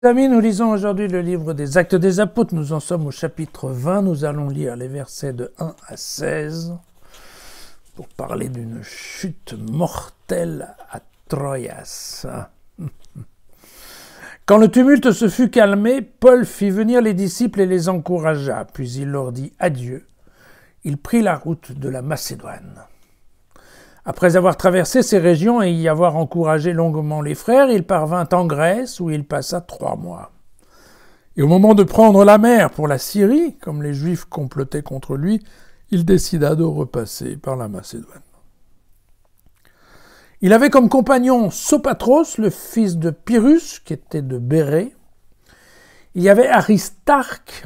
Amis, nous lisons aujourd'hui le livre des Actes des Apôtres. Nous en sommes au chapitre 20. Nous allons lire les versets de 1 à 16 pour parler d'une chute mortelle à Troas. Quand le tumulte se fut calmé, Paul fit venir les disciples et les encouragea, puis il leur dit adieu. Il prit la route de la Macédoine. Après avoir traversé ces régions et y avoir encouragé longuement les frères, il parvint en Grèce où il passa 3 mois. Et au moment de prendre la mer pour la Syrie, comme les Juifs complotaient contre lui, il décida de repasser par la Macédoine. Il avait comme compagnon Sopatros, le fils de Pyrrhus, qui était de Bérée. Il y avait Aristarque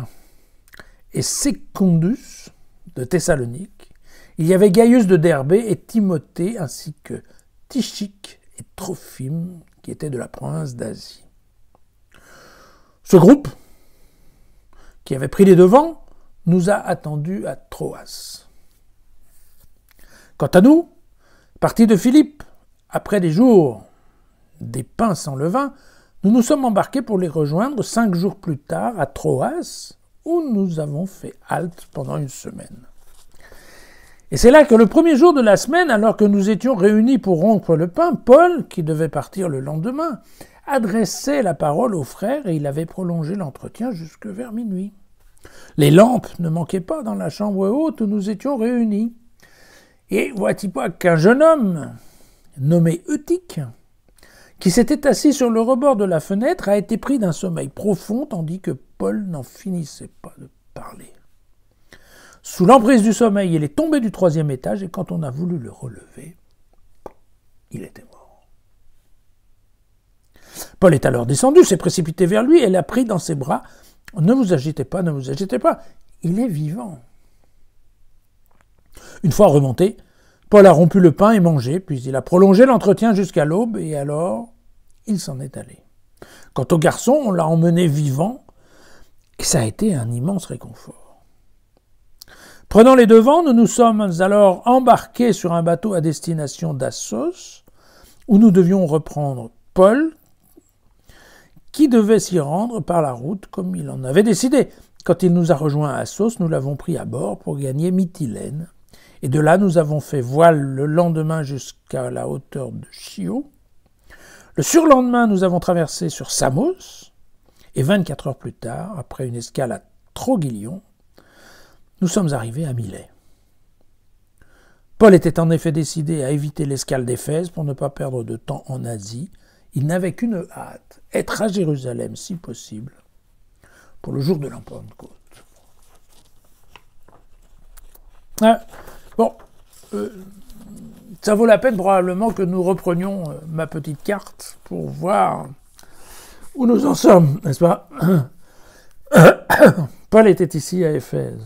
et Secondus de Thessalonique. Il y avait Gaius de Derbée et Timothée, ainsi que Tychique et Trophime, qui étaient de la province d'Asie. Ce groupe, qui avait pris les devants, nous a attendus à Troas. Quant à nous, partis de Philippe, après des jours des pains sans levain, nous nous sommes embarqués pour les rejoindre 5 jours plus tard à Troas, où nous avons fait halte pendant 1 semaine. Et c'est là que le premier jour de la semaine, alors que nous étions réunis pour rompre le pain, Paul, qui devait partir le lendemain, adressait la parole aux frères et il avait prolongé l'entretien jusque vers minuit. Les lampes ne manquaient pas dans la chambre haute où nous étions réunis. Et voici pas qu'un jeune homme, nommé Eutyche, qui s'était assis sur le rebord de la fenêtre, a été pris d'un sommeil profond tandis que Paul n'en finissait pas de parler. Sous l'emprise du sommeil, il est tombé du 3e étage et quand on a voulu le relever, il était mort. Paul est alors descendu, s'est précipité vers lui et l'a pris dans ses bras. « Ne vous agitez pas, ne vous agitez pas, il est vivant. » Une fois remonté, Paul a rompu le pain et mangé, puis il a prolongé l'entretien jusqu'à l'aube et alors il s'en est allé. Quant au garçon, on l'a emmené vivant et ça a été un immense réconfort. Prenant les devants, nous nous sommes alors embarqués sur un bateau à destination d'Assos, où nous devions reprendre Paul, qui devait s'y rendre par la route comme il en avait décidé. Quand il nous a rejoints à Assos, nous l'avons pris à bord pour gagner Mytilène. Et de là, nous avons fait voile le lendemain jusqu'à la hauteur de Chio. Le surlendemain, nous avons traversé sur Samos. Et 24 heures plus tard, après une escale à Trogylion, nous sommes arrivés à Milet. Paul était en effet décidé à éviter l'escale d'Éphèse pour ne pas perdre de temps en Asie. Il n'avait qu'une hâte, être à Jérusalem si possible, pour le jour de la Pentecôte. Ça vaut la peine probablement que nous reprenions ma petite carte pour voir où nous en sommes, n'est-ce pas? Paul était ici à Éphèse.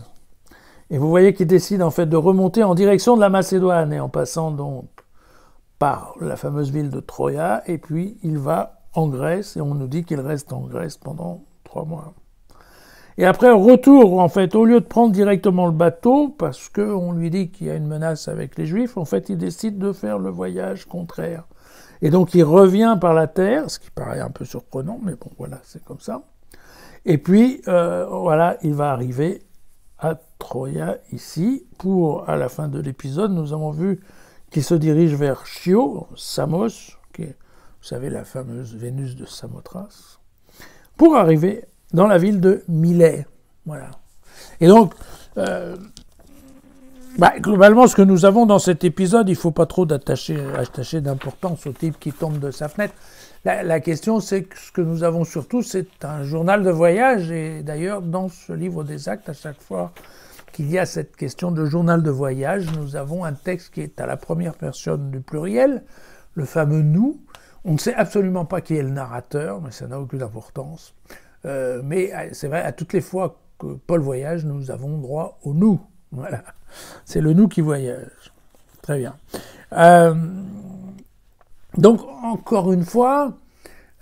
Et vous voyez qu'il décide en fait de remonter en direction de la Macédoine et en passant donc par la fameuse ville de Troia et puis il va en Grèce et on nous dit qu'il reste en Grèce pendant 3 mois. Et après retour en fait, au lieu de prendre directement le bateau parce qu'on lui dit qu'il y a une menace avec les Juifs, en fait il décide de faire le voyage contraire. Et donc il revient par la terre, ce qui paraît un peu surprenant, mais bon voilà, c'est comme ça. Et puis voilà, il va arriver à Troia ici, pour, à la fin de l'épisode, nous avons vu qu'il se dirige vers Chio, Samos, qui est, vous savez, la fameuse Vénus de Samothrace, pour arriver dans la ville de Milet. Voilà. Et donc, globalement, ce que nous avons dans cet épisode, il ne faut pas trop attacher d'importance au type qui tombe de sa fenêtre. La question, c'est que ce que nous avons surtout, c'est un journal de voyage. Et d'ailleurs, dans ce livre des Actes, à chaque fois qu'il y a cette question de journal de voyage, nous avons un texte qui est à la première personne du pluriel, le fameux « nous ». On ne sait absolument pas qui est le narrateur, mais ça n'a aucune importance. Mais c'est vrai, à toutes les fois que Paul voyage, nous avons droit au « nous ». Voilà. C'est le « nous » qui voyage. Très bien. Donc, encore une fois,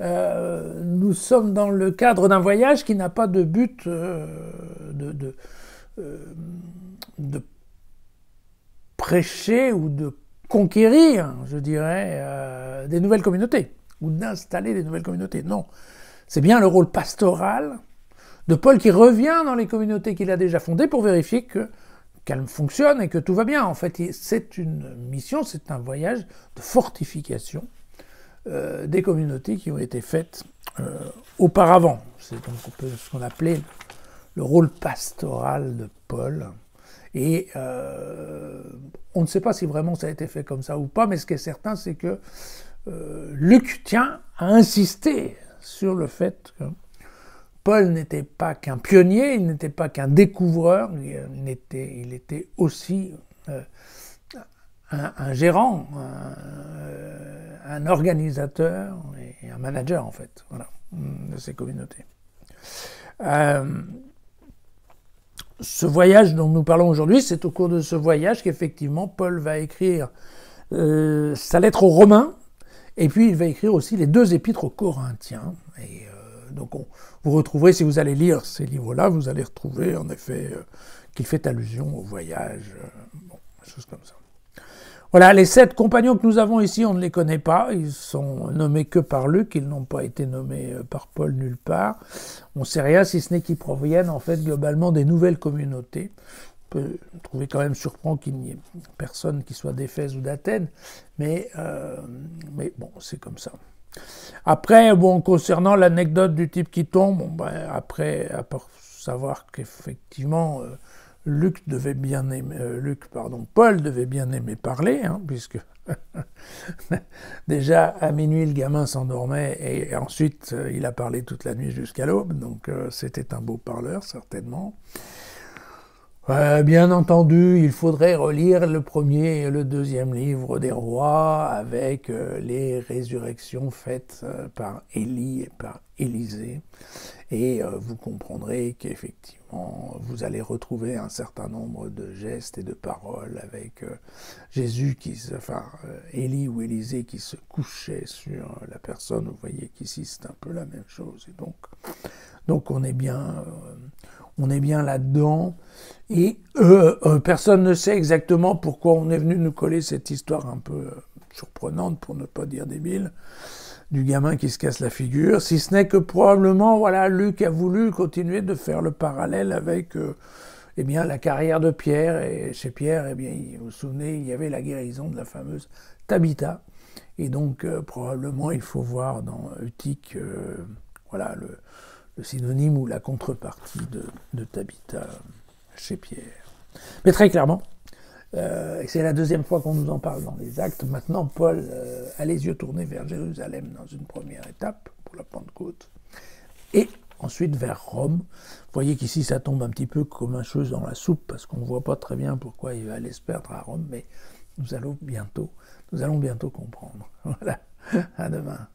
nous sommes dans le cadre d'un voyage qui n'a pas de but de prêcher ou de conquérir, je dirais, des nouvelles communautés, ou d'installer des nouvelles communautés. Non, c'est bien le rôle pastoral de Paul qui revient dans les communautés qu'il a déjà fondées pour vérifier qu'elles fonctionnent et que tout va bien. En fait, c'est une mission, c'est un voyage de fortification des communautés qui ont été faites auparavant. C'est donc ce qu'on appelait le rôle pastoral de Paul. Et on ne sait pas si vraiment ça a été fait comme ça ou pas, mais ce qui est certain, c'est que Luc tient à insister sur le fait que Paul n'était pas qu'un pionnier, il n'était pas qu'un découvreur, il était aussi un gérant, un organisateur et un manager, en fait, voilà, de ces communautés. Ce voyage dont nous parlons aujourd'hui, c'est au cours de ce voyage qu'effectivement Paul va écrire sa lettre aux Romains, et puis il va écrire aussi les 2 épîtres aux Corinthiens. Et donc vous retrouverez, si vous allez lire ces livres-là, vous allez retrouver en effet qu'il fait allusion au voyage, bon, des choses comme ça. Voilà, les 7 compagnons que nous avons ici, on ne les connaît pas, ils sont nommés que par Luc, ils n'ont pas été nommés par Paul nulle part. On ne sait rien, si ce n'est qu'ils proviennent en fait globalement des nouvelles communautés. On peut trouver quand même surprenant qu'il n'y ait personne qui soit d'Éphèse ou d'Athènes, mais bon, c'est comme ça. Après, bon, concernant l'anecdote du type qui tombe, bon, ben, après, à part savoir qu'effectivement Paul devait bien aimer parler, hein, puisque déjà à minuit le gamin s'endormait et ensuite il a parlé toute la nuit jusqu'à l'aube, donc c'était un beau parleur certainement. Bien entendu, il faudrait relire le 1er et le 2e livre des rois avec les résurrections faites par Élie et par Élisée. Et vous comprendrez qu'effectivement, vous allez retrouver un certain nombre de gestes et de paroles avec Jésus Élie ou Élisée qui se couchait sur la personne. Vous voyez qu'ici, c'est un peu la même chose. Et donc on est bien là-dedans. Et personne ne sait exactement pourquoi on est venu nous coller cette histoire un peu surprenante, pour ne pas dire débile, du gamin qui se casse la figure, si ce n'est que probablement, voilà, Luc a voulu continuer de faire le parallèle avec la carrière de Pierre, et chez Pierre, vous vous souvenez, il y avait la guérison de la fameuse Tabitha, et donc probablement il faut voir dans Eutyche, le synonyme ou la contrepartie de Tabitha chez Pierre. Mais très clairement, et c'est la 2e fois qu'on nous en parle dans les Actes, maintenant Paul a les yeux tournés vers Jérusalem dans une première étape pour la Pentecôte, et ensuite vers Rome. Vous voyez qu'ici ça tombe un petit peu comme un cheveu dans la soupe, parce qu'on ne voit pas très bien pourquoi il va aller se perdre à Rome, mais nous allons bientôt comprendre. Voilà, à demain.